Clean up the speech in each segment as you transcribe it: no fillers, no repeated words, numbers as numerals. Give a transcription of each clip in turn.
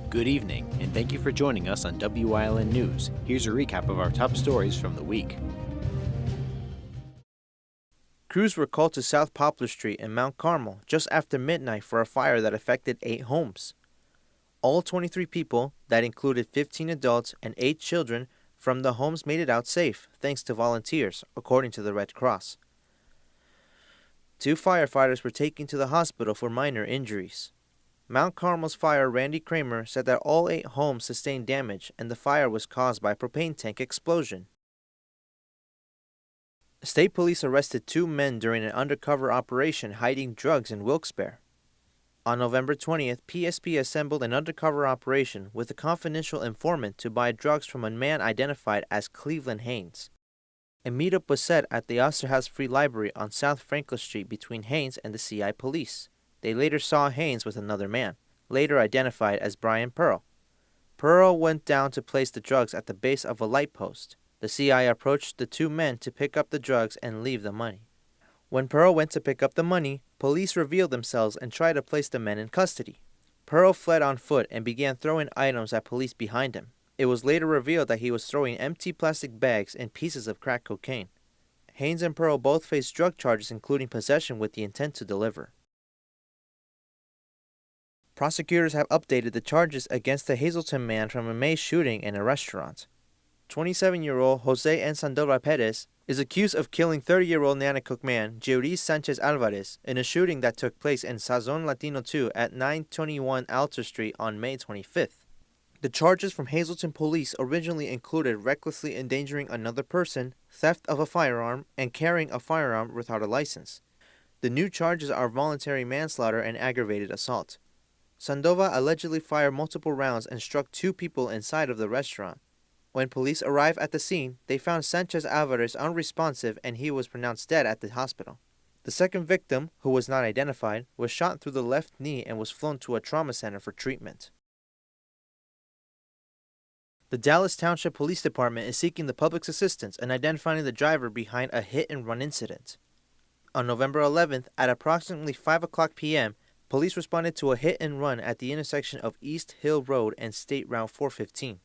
Good evening, and thank you for joining us on Wyln News. Here's a recap of our top stories from the week. Crews were called to South Poplar Street in Mount Carmel just after midnight for a fire that affected 8 homes. All 23 people, that included 15 adults and 8 children, from the homes made it out safe, thanks to volunteers, according to the Red Cross. 2 firefighters were taken to the hospital for minor injuries. Mount Carmel's fire Randy Kramer said that all 8 homes sustained damage and the fire was caused by a propane tank explosion. State police arrested 2 men during an undercover operation hiding drugs in Wilkes-Barre. On November 20th, PSP assembled an undercover operation with a confidential informant to buy drugs from a man identified as Cleveland Haynes. A meetup was set at the Osterhaus Free Library on South Franklin Street between Haynes and the CI police. They later saw Haynes with another man, later identified as Brian Pearl. Pearl went down to place the drugs at the base of a light post. The CI approached the 2 men to pick up the drugs and leave the money. When Pearl went to pick up the money, police revealed themselves and tried to place the men in custody. Pearl fled on foot and began throwing items at police behind him. It was later revealed that he was throwing empty plastic bags and pieces of crack cocaine. Haynes and Pearl both faced drug charges including possession with the intent to deliver. Prosecutors have updated the charges against the Hazleton man from a May shooting in a restaurant. 27-year-old Jose Ensandora Perez is accused of killing 30-year-old Nanacook man Jeuriz Sanchez Alvarez in a shooting that took place in Sazon Latino 2 at 921 Alter Street on May 25th. The charges from Hazleton police originally included recklessly endangering another person, theft of a firearm, and carrying a firearm without a license. The new charges are voluntary manslaughter and aggravated assault. Sandova allegedly fired multiple rounds and struck 2 people inside of the restaurant. When police arrived at the scene, they found Sanchez Alvarez unresponsive and he was pronounced dead at the hospital. The second victim, who was not identified, was shot through the left knee and was flown to a trauma center for treatment. The Dallas Township Police Department is seeking the public's assistance in identifying the driver behind a hit-and-run incident. On November 11th, at approximately 5 o'clock p.m., police responded to a hit-and-run at the intersection of East Hill Road and State Route 415.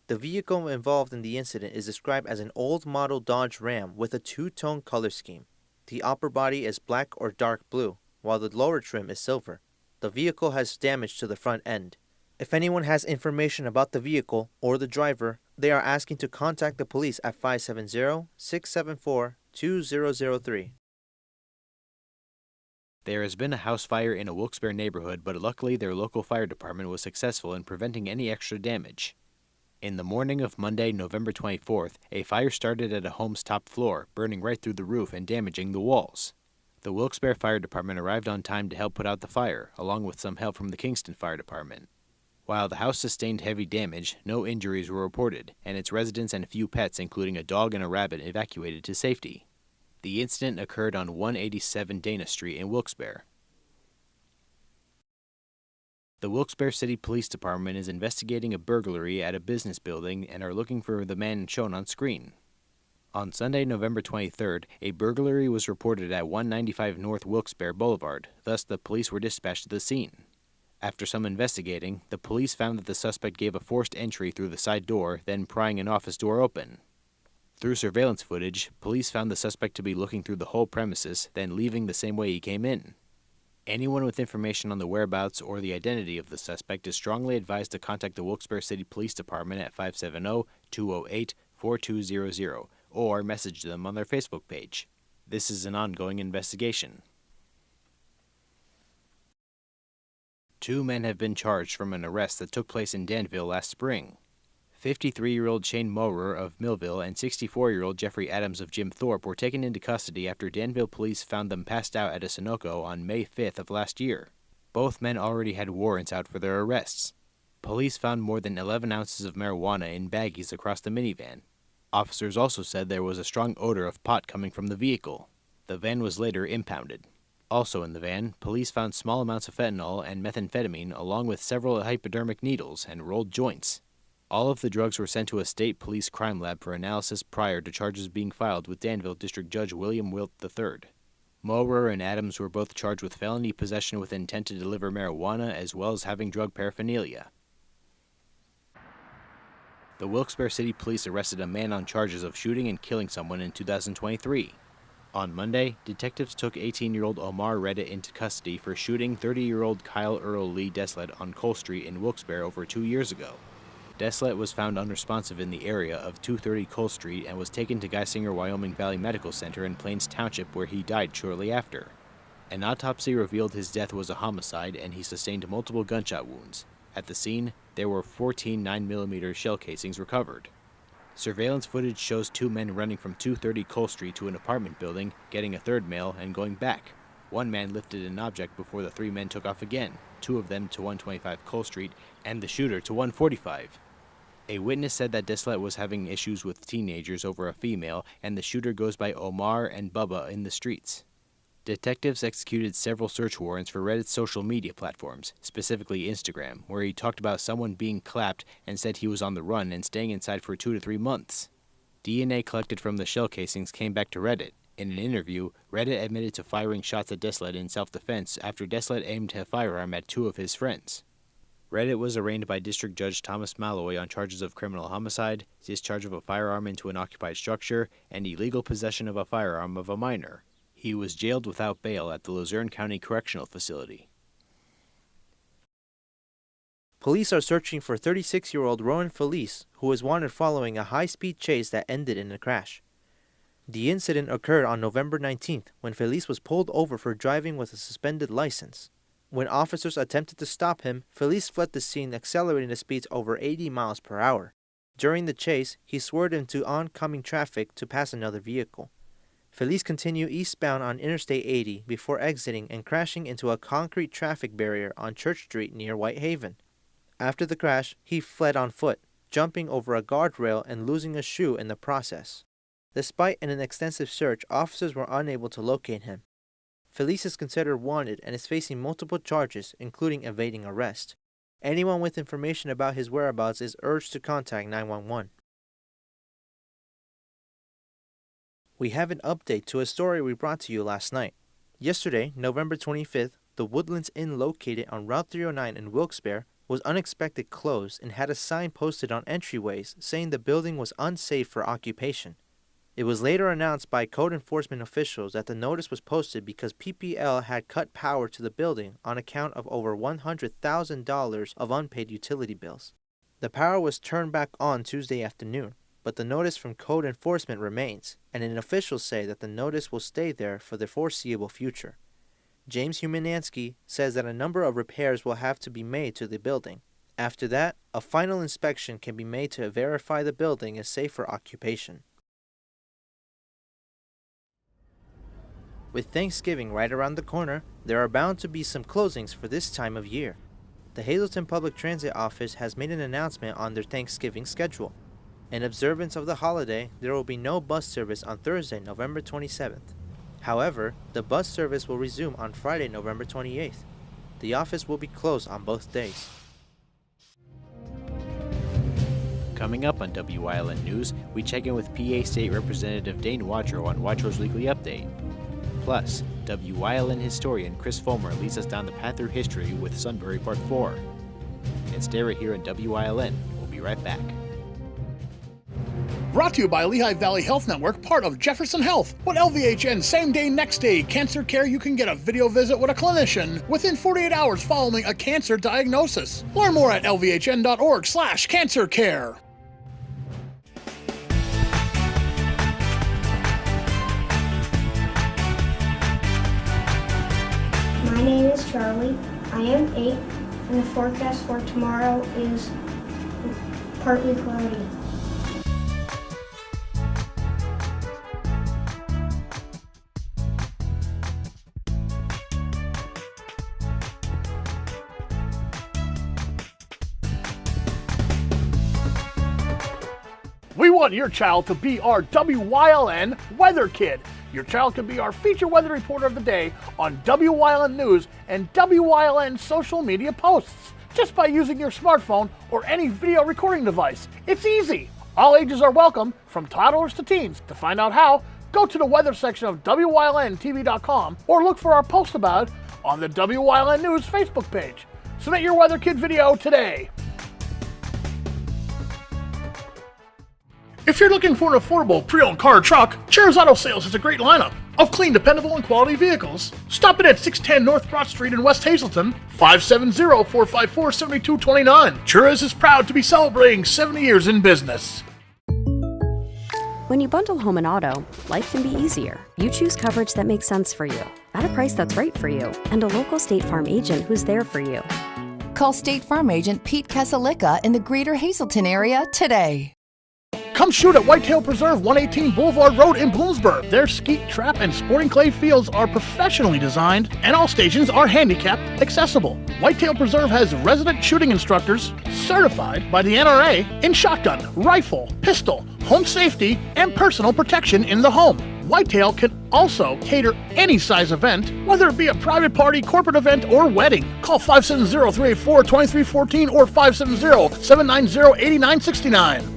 The vehicle involved in the incident is described as an old model Dodge Ram with a 2-tone color scheme. The upper body is black or dark blue, while the lower trim is silver. The vehicle has damage to the front end. If anyone has information about the vehicle or the driver, they are asking to contact the police at 570-674-2003. There has been a house fire in a Wilkes-Barre neighborhood, but luckily their local fire department was successful in preventing any extra damage. In the morning of Monday, November 24th, a fire started at a home's top floor, burning right through the roof and damaging the walls. The Wilkes-Barre Fire Department arrived on time to help put out the fire, along with some help from the Kingston Fire Department. While the house sustained heavy damage, no injuries were reported, and its residents and a few pets, including a dog and a rabbit, evacuated to safety. The incident occurred on 187 Dana Street in Wilkes-Barre. The Wilkes-Barre City Police Department is investigating a burglary at a business building and are looking for the man shown on screen. On Sunday, November 23rd, a burglary was reported at 195 North Wilkes-Barre Boulevard, thus the police were dispatched to the scene. After some investigating, the police found that the suspect gave a forced entry through the side door, then prying an office door open. Through surveillance footage, police found the suspect to be looking through the whole premises, then leaving the same way he came in. Anyone with information on the whereabouts or the identity of the suspect is strongly advised to contact the Wilkes-Barre City Police Department at 570-208-4200 or message them on their Facebook page. This is an ongoing investigation. 2 men have been charged from an arrest that took place in Danville last spring. 53-year-old Shane Maurer of Millville and 64-year-old Jeffrey Adams of Jim Thorpe were taken into custody after Danville police found them passed out at a Sunoco on May 5th of last year. Both men already had warrants out for their arrests. Police found more than 11 ounces of marijuana in baggies across the minivan. Officers also said there was a strong odor of pot coming from the vehicle. The van was later impounded. Also in the van, police found small amounts of fentanyl and methamphetamine along with several hypodermic needles and rolled joints. All of the drugs were sent to a state police crime lab for analysis prior to charges being filed with Danville District Judge William Wilt III. Maurer and Adams were both charged with felony possession with intent to deliver marijuana as well as having drug paraphernalia. The Wilkes-Barre City Police arrested a man on charges of shooting and killing someone in 2023. On Monday, detectives took 18-year-old Omar Reddit into custody for shooting 30-year-old Kyle Earl Lee Deslet on Cole Street in Wilkes-Barre over 2 years ago. Deslet was found unresponsive in the area of 230 Cole Street and was taken to Geisinger Wyoming Valley Medical Center in Plains Township, where he died shortly after. An autopsy revealed his death was a homicide and he sustained multiple gunshot wounds. At the scene, there were 14 9mm shell casings recovered. Surveillance footage shows 2 men running from 230 Cole Street to an apartment building, getting a third male, and going back. One man lifted an object before the 3 men took off again, 2 of them to 125 Cole Street, and the shooter to 145. A witness said that Deslet was having issues with teenagers over a female, and the shooter goes by Omar and Bubba in the streets. Detectives executed several search warrants for Reddit's social media platforms, specifically Instagram, where he talked about someone being clapped and said he was on the run and staying inside for 2 to 3 months. DNA collected from the shell casings came back to Reddit. In an interview, Reddit admitted to firing shots at Deslet in self-defense after Deslet aimed a firearm at 2 of his friends. Reddit was arraigned by District Judge Thomas Malloy on charges of criminal homicide, discharge of a firearm into an occupied structure, and illegal possession of a firearm of a minor. He was jailed without bail at the Luzerne County Correctional Facility. Police are searching for 36-year-old Rowan Felice, who was wanted following a high-speed chase that ended in a crash. The incident occurred on November 19th when Felice was pulled over for driving with a suspended license. When officers attempted to stop him, Felice fled the scene, accelerating the speeds over 80 miles per hour. During the chase, he swerved into oncoming traffic to pass another vehicle. Felice continued eastbound on Interstate 80 before exiting and crashing into a concrete traffic barrier on Church Street near Whitehaven. After the crash, he fled on foot, jumping over a guardrail and losing a shoe in the process. Despite an extensive search, officers were unable to locate him. Felice is considered wanted and is facing multiple charges, including evading arrest. Anyone with information about his whereabouts is urged to contact 911. We have an update to a story we brought to you last night. Yesterday, November 25th, the Woodlands Inn located on Route 309 in Wilkes-Barre was unexpectedly closed and had a sign posted on entryways saying the building was unsafe for occupation. It was later announced by code enforcement officials that the notice was posted because PPL had cut power to the building on account of over $100,000 of unpaid utility bills. The power was turned back on Tuesday afternoon, but the notice from code enforcement remains, and officials say that the notice will stay there for the foreseeable future. James Humanansky says that a number of repairs will have to be made to the building. After that, a final inspection can be made to verify the building is safe for occupation. With Thanksgiving right around the corner, there are bound to be some closings for this time of year. The Hazleton Public Transit Office has made an announcement on their Thanksgiving schedule. In observance of the holiday, there will be no bus service on Thursday, November 27th. However, the bus service will resume on Friday, November 28th. The office will be closed on both days. Coming up on WYLN News, we check in with PA State Representative Dane Watrow on Watrow's weekly update. Plus, WYLN historian Chris Fulmer leads us down the path through history with Sunbury Part 4. And stay right here on WYLN. We'll be right back. Brought to you by Lehigh Valley Health Network, part of Jefferson Health. With LVHN Same Day, Next Day Cancer Care, you can get a video visit with a clinician within 48 hours following a cancer diagnosis. Learn more at lvhn.org/cancercare. My name is Charlie. I am 8, and the forecast for tomorrow is partly cloudy. We want your child to be our WYLN Weather Kid. Your child can be our feature weather reporter of the day on WYLN News and WYLN social media posts, just by using your smartphone or any video recording device. It's easy. All ages are welcome, from toddlers to teens. To find out how, go to the weather section of WYLNTV.com or look for our post about it on the WYLN News Facebook page. Submit your Weather Kid video today. If you're looking for an affordable pre-owned car or truck, Cheers Auto Sales has a great lineup of clean, dependable, and quality vehicles. Stop in at 610 North Broad Street in West Hazelton, 570-454-7229. Cheers is proud to be celebrating 70 years in business. When you bundle home and auto, life can be easier. You choose coverage that makes sense for you, at a price that's right for you, and a local State Farm agent who's there for you. Call State Farm agent Pete Casalika in the Greater Hazelton area today. Come shoot at Whitetail Preserve, 118 Boulevard Road in Bloomsburg. Their skeet, trap, and sporting clay fields are professionally designed, and all stations are handicap accessible. Whitetail Preserve has resident shooting instructors certified by the NRA in shotgun, rifle, pistol, home safety, and personal protection in the home. Whitetail can also cater any size event, whether it be a private party, corporate event, or wedding. Call 570-384-2314 or 570-790-8969.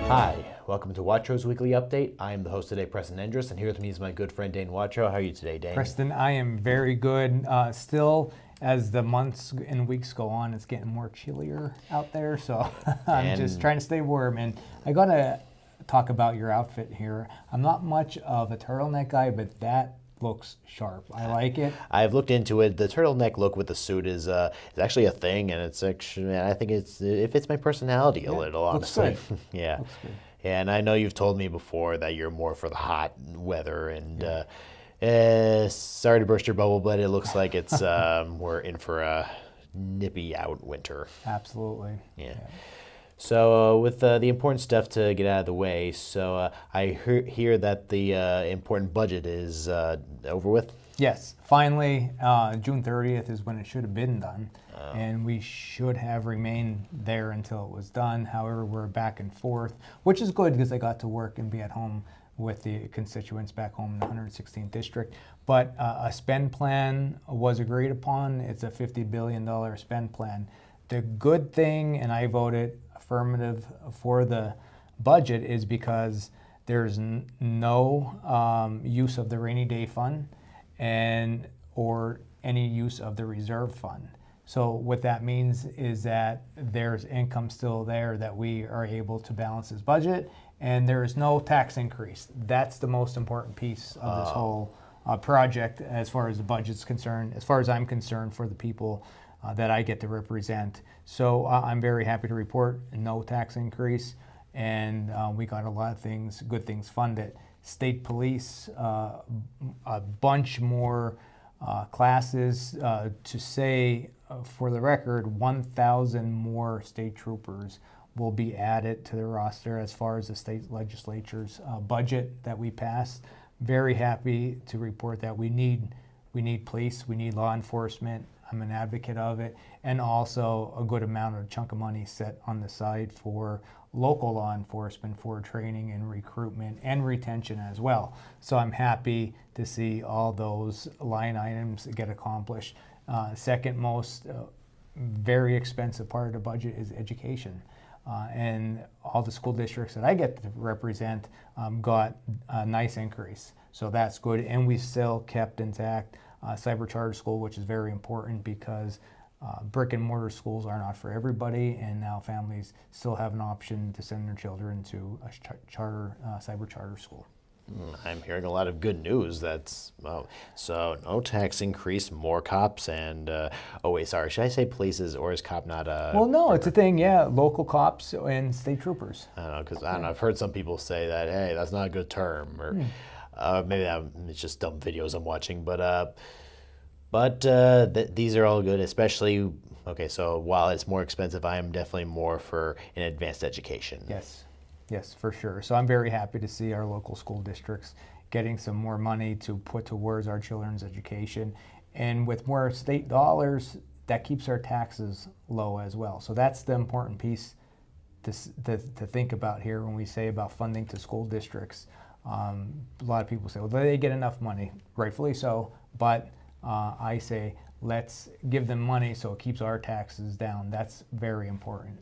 Hi, welcome to Watro's Weekly Update. I am the host today, Preston Endress, and here with me is my good friend Dane Watro. How are you today, Dane? Preston, I am very good. Still, as the months and weeks go on, it's getting more chillier out there, so I'm just trying to stay warm. And I got to talk about your outfit here. I'm not much of a turtleneck guy, but that looks sharp. I like it. I've looked into it. The turtleneck look with the suit is actually a thing, and it's actually, I think it fits my personality a little, honestly. Looks good. Yeah. Looks good. And I know you've told me before that you're more for the hot weather, and sorry to burst your bubble, but it looks like it's we're in for a nippy out winter. Absolutely. Yeah. So with the important stuff to get out of the way, so I hear that the important budget is over with? Yes, finally, June 30th is when it should have been done, and we should have remained there until it was done. However, we're back and forth, which is good because I got to work and be at home with the constituents back home in the 116th district. But a spend plan was agreed upon. It's a $50 billion spend plan. The good thing, and I voted affirmative for the budget, is because there's no use of the rainy day fund or any use of the reserve fund. So what that means is that there's income still there that we are able to balance this budget, and there is no tax increase. That's the most important piece of this whole project as far as the budget's concerned, as far as I'm concerned, for the people that I get to represent. So I'm very happy to report no tax increase, and we got a lot of things, good things funded. State police, a bunch more classes. To say, for the record, 1,000 more state troopers will be added to the roster as far as the state legislature's budget that we passed. Very happy to report that we need police, we need law enforcement. I'm an advocate of it, and also a good amount of chunk of money set on the side for local law enforcement for training and recruitment and retention as well. So I'm happy to see all those line items get accomplished. Second most very expensive part of the budget is education. And all the school districts that I get to represent got a nice increase. So that's good, and we still kept intact cyber charter school, which is very important because brick and mortar schools are not for everybody, and now families still have an option to send their children to a cyber charter school. I'm hearing a lot of good news. So no tax increase, more cops, and oh wait, sorry, should I say polices, or is cop not a? Well, no, it's a thing. Yeah, local cops and state troopers. I don't know, because I don't know. I've heard some people say that, hey, that's not a good term, or maybe it's just dumb videos I'm watching. But these are all good, especially. Okay, so while it's more expensive, I am definitely more for an advanced education. Yes, for sure. So I'm very happy to see our local school districts getting some more money to put towards our children's education. And with more state dollars, that keeps our taxes low as well. So that's the important piece to think about here when we say about funding to school districts. A lot of people say, well, they get enough money, rightfully so, but I say let's give them money so it keeps our taxes down. That's very important.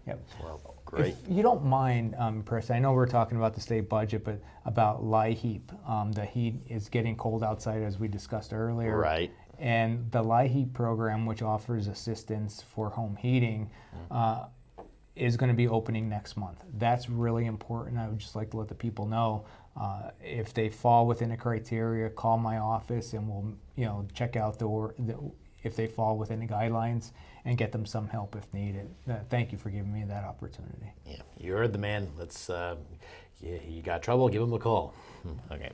Yep. Well, great. If you don't mind, Preston, I know we're talking about the state budget, but about LIHEAP. The heat is getting cold outside, as we discussed earlier. Right. And the LIHEAP program, which offers assistance for home heating, is going to be opening next month. That's really important. I would just like to let the people know, if they fall within the criteria, call my office and we'll check out if they fall within the guidelines and get them some help if needed. Thank you for giving me that opportunity. Yeah, you heard the man. Let's. You got trouble? Give him a call. Okay.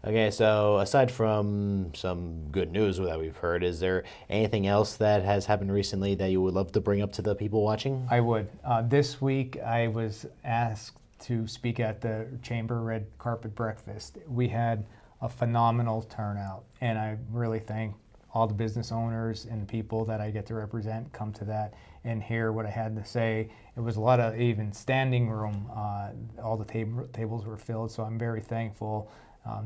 Okay, so aside from some good news that we've heard, is there anything else that has happened recently that you would love to bring up to the people watching? I would. This week I was asked to speak at the Chamber Red Carpet Breakfast. We had a phenomenal turnout, and I really thank all the business owners and people that I get to represent come to that and hear what I had to say. It was a lot of even standing room. All the tables were filled, so I'm very thankful.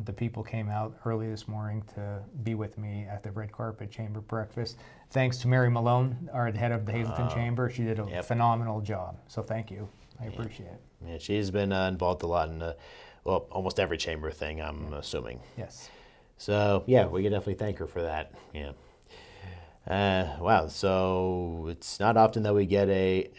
The people came out early this morning to be with me at the Red Carpet Chamber Breakfast. Thanks to Mary Malone, our head of the Hazleton Chamber. She did a phenomenal job, so thank you. I appreciate it. Yeah, she's been involved a lot in, almost every chamber thing, I'm assuming. Yes. So, yeah, we can definitely thank her for that. Yeah. Wow, so it's not often that we get a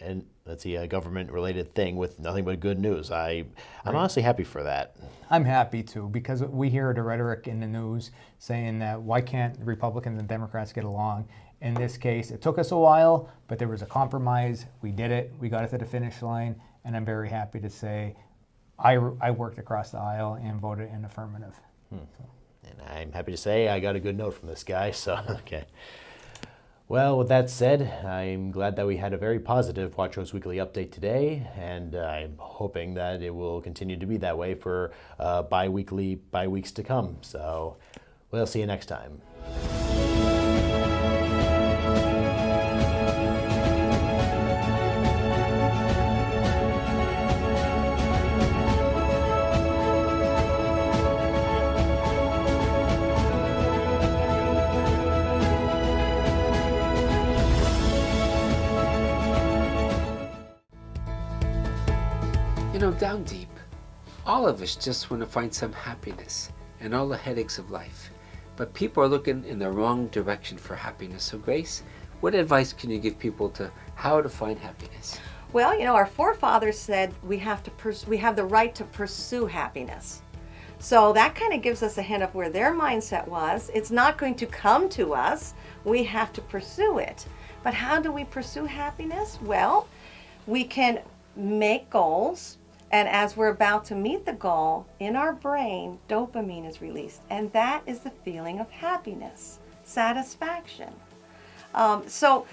government-related thing with nothing but good news. I'm honestly happy for that. I'm happy too, because we hear the rhetoric in the news saying that why can't Republicans and Democrats get along? In this case, it took us a while, but there was a compromise. We did it. We got it to the finish line, and I'm very happy to say I worked across the aisle and voted in affirmative. So. And I'm happy to say I got a good note from this guy, so okay. Well, with that said, I'm glad that we had a very positive Quattro's Weekly Update today, and I'm hoping that it will continue to be that way for by weeks to come. So we'll see you next time. Down deep, all of us just want to find some happiness and all the headaches of life. But people are looking in the wrong direction for happiness. So Grace, what advice can you give people to how to find happiness? Well, our forefathers said we have the right to pursue happiness. So that kind of gives us a hint of where their mindset was. It's not going to come to us. We have to pursue it. But how do we pursue happiness? Well, we can make goals. And as we're about to meet the goal, in our brain, dopamine is released. And that is the feeling of happiness, satisfaction. So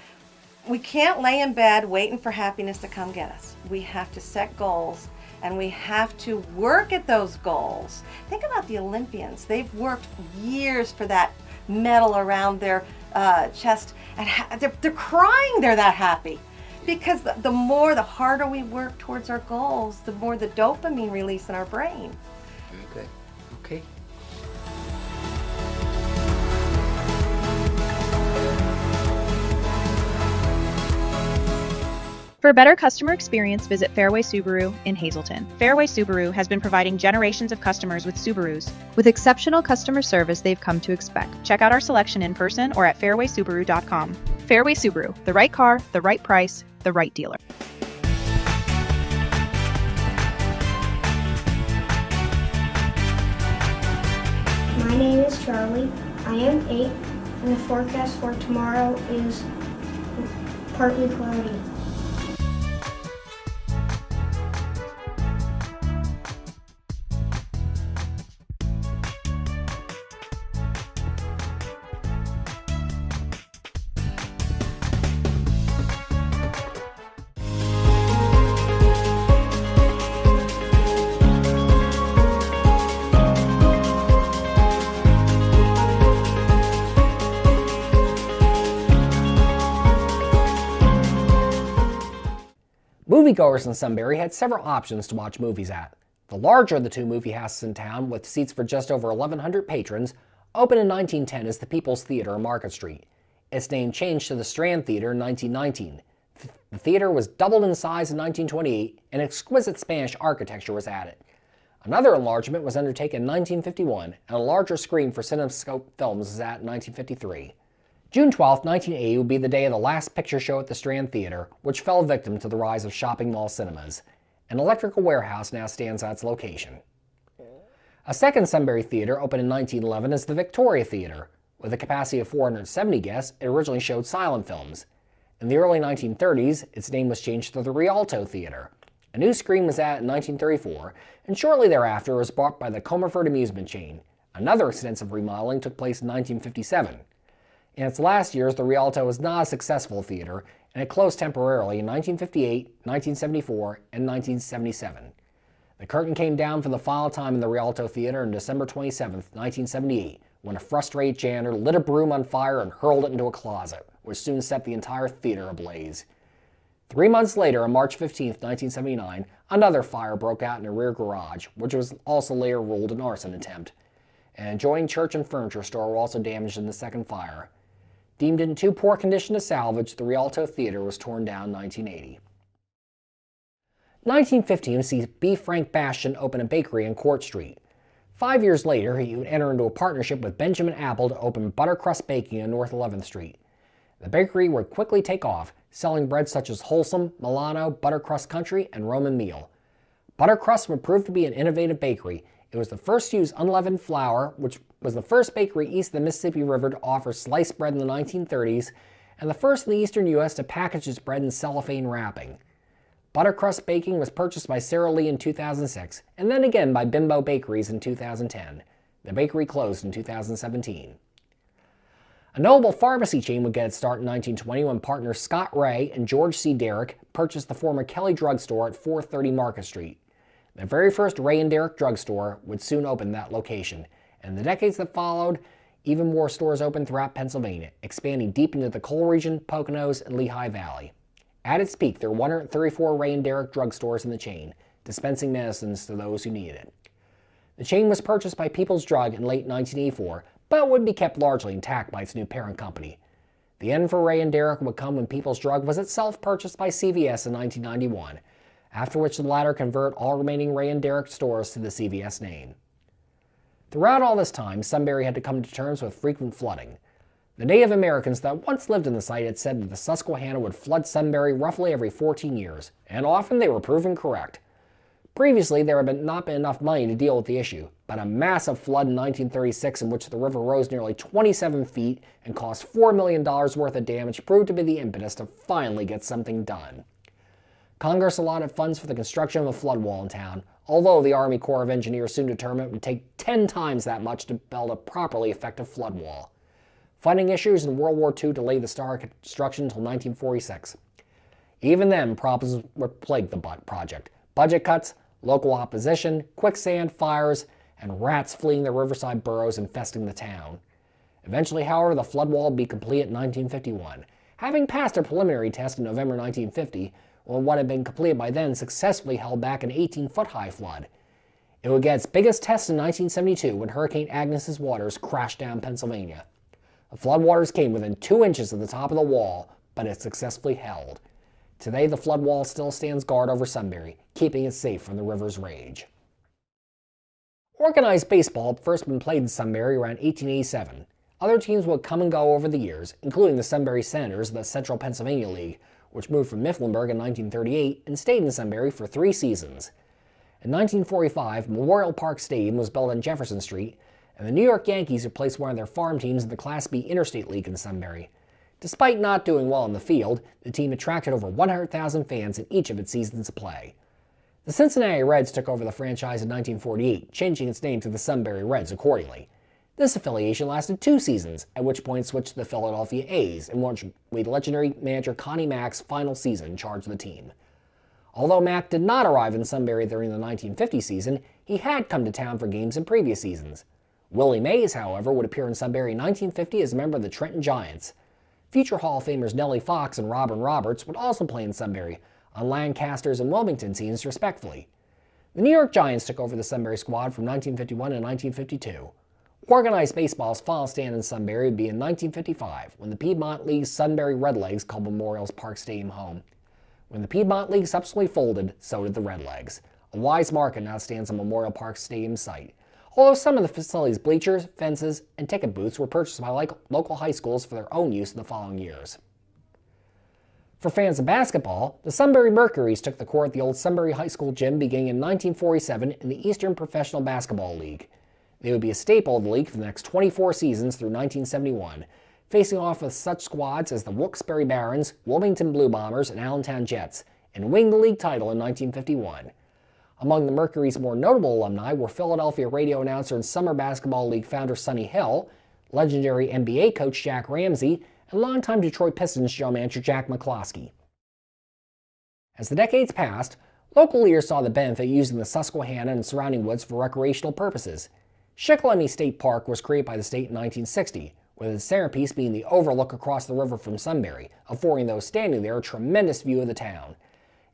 we can't lay in bed waiting for happiness to come get us. We have to set goals, and we have to work at those goals. Think about the Olympians. They've worked years for that medal around their chest, and they're crying they're that happy. Because the harder we work towards our goals, the more the dopamine release in our brain. Very good. Okay. For a better customer experience, visit Fairway Subaru in Hazleton. Fairway Subaru has been providing generations of customers with Subarus. With exceptional customer service they've come to expect. Check out our selection in person or at fairwaysubaru.com. Fairway Subaru, the right car, the right price, the right dealer. My name is Charlie. I am 8, and the forecast for tomorrow is partly cloudy. Moviegoers in Sunbury had several options to watch movies at. The larger of the two movie houses in town, with seats for just over 1,100 patrons, Opened in 1910 as the People's Theater on Market Street. Its name changed to the Strand Theater in 1919. The theater was doubled in size in 1928, and exquisite Spanish architecture was added. Another enlargement was undertaken in 1951, and a larger screen for CinemaScope films was at in 1953. June 12, 1980 would be the day of the last picture show at the Strand Theater, which fell victim to the rise of shopping mall cinemas. An electrical warehouse now stands at its location. A second Sunbury theater opened in 1911 as the Victoria Theater. With a capacity of 470 guests, it originally showed silent films. In the early 1930s, its name was changed to the Rialto Theater. A new screen was added in 1934, and shortly thereafter was bought by the Comerford amusement chain. Another extensive remodeling took place in 1957. In its last years, the Rialto was not a successful theater, and it closed temporarily in 1958, 1974, and 1977. The curtain came down for the final time in the Rialto Theater on December 27, 1978, when a frustrated janitor lit a broom on fire and hurled it into a closet, which soon set the entire theater ablaze. 3 months later, on March 15, 1979, another fire broke out in a rear garage, which was also later ruled an arson attempt. An adjoining church and furniture store were also damaged in the second fire. Deemed in too poor condition to salvage, the Rialto Theater was torn down in 1980. 1915 sees B. Frank Bastian open a bakery on Court Street. 5 years later, he would enter into a partnership with Benjamin Apple to open Buttercrust Baking on North 11th Street. The bakery would quickly take off, selling breads such as Wholesome, Milano, Buttercrust Country, and Roman Meal. Buttercrust would prove to be an innovative bakery. It was the first to use unleavened flour, which was the first bakery east of the Mississippi River to offer sliced bread in the 1930s, and the first in the eastern U.S. to package its bread in cellophane wrapping. Buttercrust Baking was purchased by Sara Lee in 2006, and then again by Bimbo Bakeries in 2010. The bakery closed in 2017. A notable pharmacy chain would get its start in 1920 when partners Scott Ray and George C. Derrick purchased the former Kelly Drug Store at 430 Market Street. The very first Ray and Derrick drugstore would soon open that location, and in the decades that followed, even more stores opened throughout Pennsylvania, expanding deep into the coal region, Poconos, and Lehigh Valley. At its peak, there were 134 Ray and Derrick drugstores in the chain, dispensing medicines to those who needed it. The chain was purchased by People's Drug in late 1984, but would be kept largely intact by its new parent company. The end for Ray and Derrick would come when People's Drug was itself purchased by CVS in 1991, after which the latter converted all remaining Ray and Derrick stores to the CVS name. Throughout all this time, Sunbury had to come to terms with frequent flooding. The Native Americans that once lived in the site had said that the Susquehanna would flood Sunbury roughly every 14 years, and often they were proven correct. Previously, there had not been enough money to deal with the issue, but a massive flood in 1936 in which the river rose nearly 27 feet and caused $4 million worth of damage proved to be the impetus to finally get something done. Congress allotted funds for the construction of a flood wall in town, although the Army Corps of Engineers soon determined it would take 10 times that much to build a properly effective flood wall. Funding issues in World War II delayed the start of construction until 1946. Even then, problems would plague the project. Budget cuts, local opposition, quicksand, fires, and rats fleeing the riverside boroughs infesting the town. Eventually, however, the flood wall would be complete in 1951, having passed a preliminary test in November 1950, when what had been completed by then successfully held back an 18-foot-high flood. It would get its biggest test in 1972 when Hurricane Agnes's waters crashed down Pennsylvania. The floodwaters came within 2 inches of the top of the wall, but it successfully held. Today, the flood wall still stands guard over Sunbury, keeping it safe from the river's rage. Organized baseball had first been played in Sunbury around 1887. Other teams would come and go over the years, including the Sunbury Senators of the Central Pennsylvania League, which moved from Mifflinburg in 1938 and stayed in Sunbury for 3 seasons. In 1945, Memorial Park Stadium was built on Jefferson Street, and the New York Yankees replaced one of their farm teams in the Class B Interstate League in Sunbury. Despite not doing well in the field, the team attracted over 100,000 fans in each of its seasons of play. The Cincinnati Reds took over the franchise in 1948, changing its name to the Sunbury Reds accordingly. This affiliation lasted 2 seasons, at which point it switched to the Philadelphia A's, in which legendary manager Connie Mack's final season charged the team. Although Mack did not arrive in Sunbury during the 1950 season, he had come to town for games in previous seasons. Willie Mays, however, would appear in Sunbury in 1950 as a member of the Trenton Giants. Future Hall of Famers Nellie Fox and Robin Roberts would also play in Sunbury, on Lancaster's and Wilmington teams respectively. The New York Giants took over the Sunbury squad from 1951 to 1952. Organized baseball's final stand in Sunbury would be in 1955, when the Piedmont League's Sunbury Redlegs called Memorial Park Stadium home. When the Piedmont League subsequently folded, so did the Redlegs. A wise market now stands on Memorial Park Stadium site. Although some of the facility's bleachers, fences, and ticket booths were purchased by local high schools for their own use in the following years. For fans of basketball, the Sunbury Mercuries took the court at the old Sunbury High School gym beginning in 1947 in the Eastern Professional Basketball League. They would be a staple of the league for the next 24 seasons through 1971, facing off with such squads as the Wilkes-Barre Barons, Wilmington Blue Bombers, and Allentown Jets, and winning the league title in 1951. Among the Mercury's more notable alumni were Philadelphia radio announcer and Summer Basketball League founder Sonny Hill, legendary NBA coach Jack Ramsey, and longtime Detroit Pistons general manager Jack McCloskey. As the decades passed, local leaders saw the benefit using the Susquehanna and surrounding woods for recreational purposes. Shikellamy State Park was created by the state in 1960, with its centerpiece being the overlook across the river from Sunbury, affording those standing there a tremendous view of the town.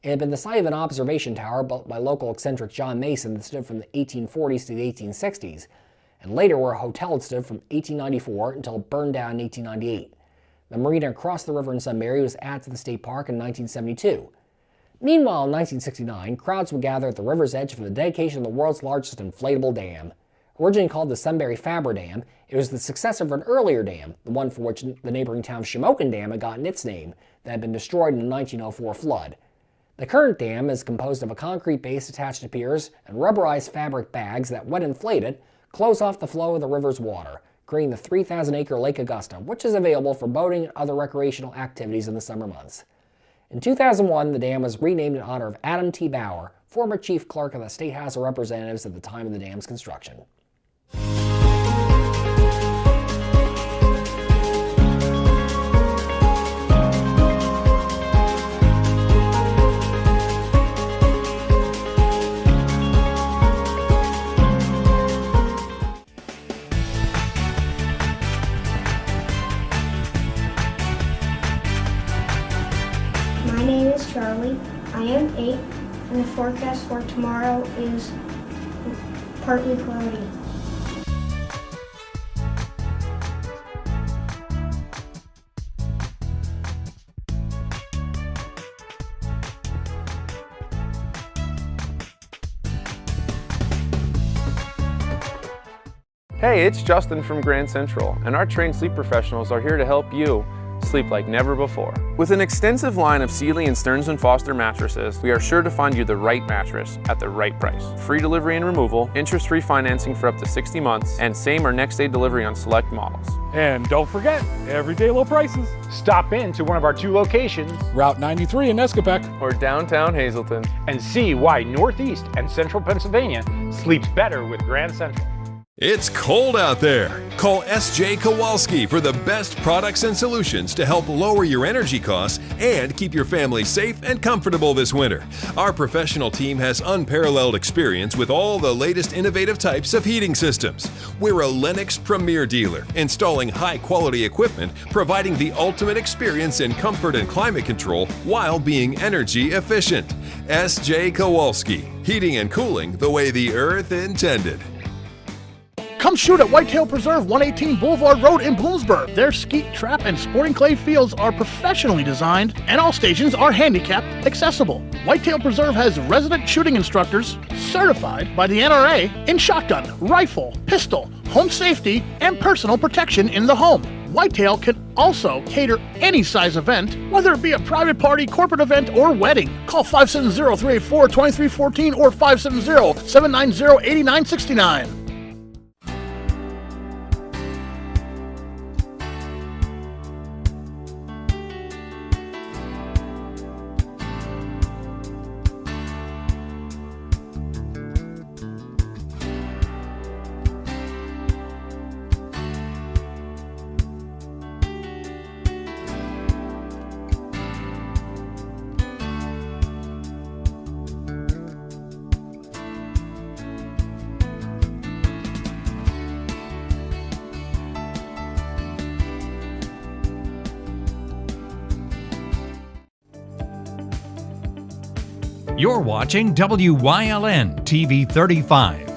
It had been the site of an observation tower built by local eccentric John Mason that stood from the 1840s to the 1860s, and later where a hotel had stood from 1894 until it burned down in 1898. The marina across the river in Sunbury was added to the state park in 1972. Meanwhile, in 1969, crowds would gather at the river's edge for the dedication of the world's largest inflatable dam. Originally called the Sunbury Faber Dam, it was the successor of an earlier dam, the one for which the neighboring town of Shamokin Dam had gotten its name, that had been destroyed in the 1904 flood. The current dam is composed of a concrete base attached to piers and rubberized fabric bags that, when inflated, close off the flow of the river's water, creating the 3,000-acre Lake Augusta, which is available for boating and other recreational activities in the summer months. In 2001, the dam was renamed in honor of Adam T. Bauer, former chief clerk of the State House of Representatives at the time of the dam's construction. My name is Charlie. I am 8, and the forecast for tomorrow is partly cloudy. Hey, it's Justin from Grand Central, and our trained sleep professionals are here to help you sleep like never before. With an extensive line of Sealy and Stearns & Foster mattresses, we are sure to find you the right mattress at the right price. Free delivery and removal, interest-free financing for up to 60 months, and same or next day delivery on select models. And don't forget, everyday low prices. Stop in to one of our 2 locations, Route 93 in Nescopec, or downtown Hazleton, and see why Northeast and Central Pennsylvania sleeps better with Grand Central. It's cold out there. Call S.J. Kowalski for the best products and solutions to help lower your energy costs and keep your family safe and comfortable this winter. Our professional team has unparalleled experience with all the latest innovative types of heating systems. We're a Lennox Premier dealer, installing high-quality equipment, providing the ultimate experience in comfort and climate control while being energy efficient. S.J. Kowalski, heating and cooling the way the earth intended. Come shoot at Whitetail Preserve, 118 Boulevard Road in Bloomsburg. Their skeet, trap, and sporting clay fields are professionally designed, and all stations are handicapped accessible. Whitetail Preserve has resident shooting instructors certified by the NRA in shotgun, rifle, pistol, home safety, and personal protection in the home. Whitetail can also cater any size event, whether it be a private party, corporate event, or wedding. Call 570-384-2314 or 570-790-8969. You're watching WYLN TV 35,